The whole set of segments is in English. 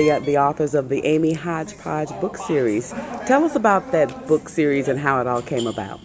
the authors of the Amy Hodgepodge book series. Tell us about that book series and how it all came about.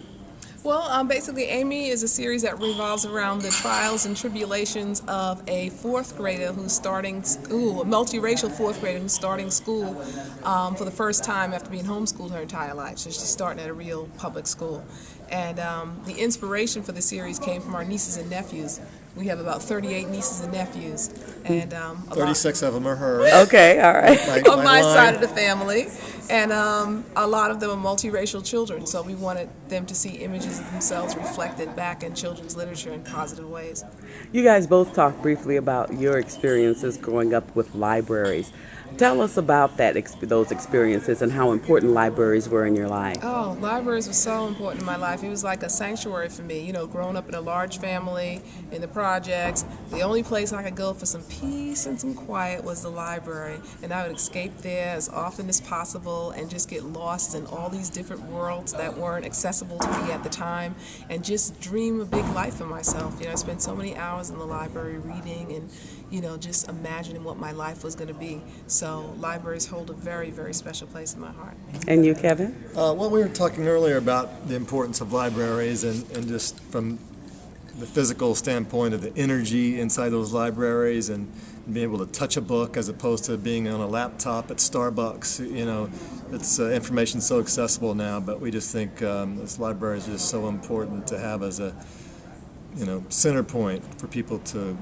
Well, basically, Amy is a series that revolves around the trials and tribulations of a fourth grader who's starting school, a multiracial fourth grader who's starting school for the first time after being homeschooled her entire life. So she's starting at a real public school. And the inspiration for the series came from our nieces and nephews. We have about 38 nieces and nephews, and 36 of them are hers. Okay, all right. On my side of the family, and a lot of them are multiracial children. So we wanted them to see images of themselves reflected back in children's literature in positive ways. You guys both talked briefly about your experiences growing up with libraries. Tell us about those experiences and how important libraries were in your life. Oh, libraries were so important in my life. It was like a sanctuary for me. You know, growing up in a large family, in the projects, the only place I could go for some peace and some quiet was the library. And I would escape there as often as possible and just get lost in all these different worlds that weren't accessible to me at the time and just dream a big life for myself. You know, I spent so many hours in the library reading and, you know, just imagining what my life was going to be. So libraries hold a very, very special place in my heart. And you, Kevin? Well, we were talking earlier about the importance of libraries and just from the physical standpoint of the energy inside those libraries and being able to touch a book as opposed to being on a laptop at Starbucks. You know, it's information so accessible now, but we just think this library is just so important to have as a, you know, center point for people to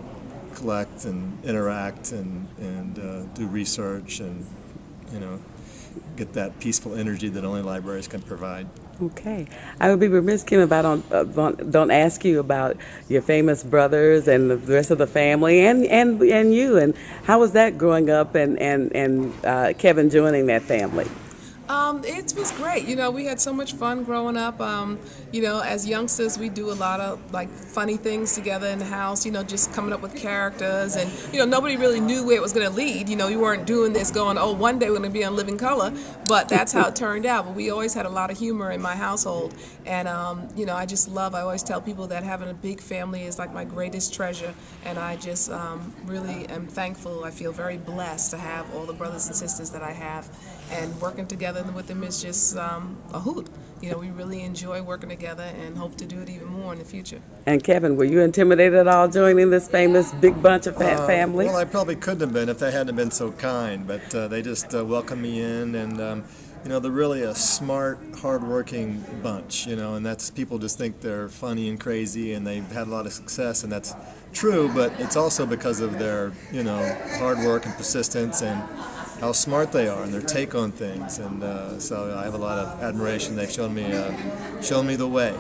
collect and interact and do research and, you know, get that peaceful energy that only libraries can provide. Okay. I would be remiss, Kim, if I don't ask you about your famous brothers and the rest of the family and you, and how was that growing up and Kevin joining that family? It was great. You know, we had so much fun growing up. You know, as youngsters, we do a lot of like funny things together in the house, you know, just coming up with characters. And, you know, nobody really knew where it was going to lead. You know, we weren't doing this going, oh, one day we're going to be on Living Color. But that's how it turned out. But we always had a lot of humor in my household. And, you know, I always tell people that having a big family is like my greatest treasure. And I just really am thankful. I feel very blessed to have all the brothers and sisters that I have. And working together with them is just a hoot. You know, we really enjoy working together and hope to do it even more in the future. And Kevin, were you intimidated at all joining this famous big bunch of family? Well, I probably couldn't have been if they hadn't been so kind, but they just welcomed me in, and you know, they're really a smart, hardworking bunch, you know, and that's, people just think they're funny and crazy and they've had a lot of success, and that's true, but it's also because of their, you know, hard work and persistence and how smart they are and their take on things, and so I have a lot of admiration. They've shown me the way.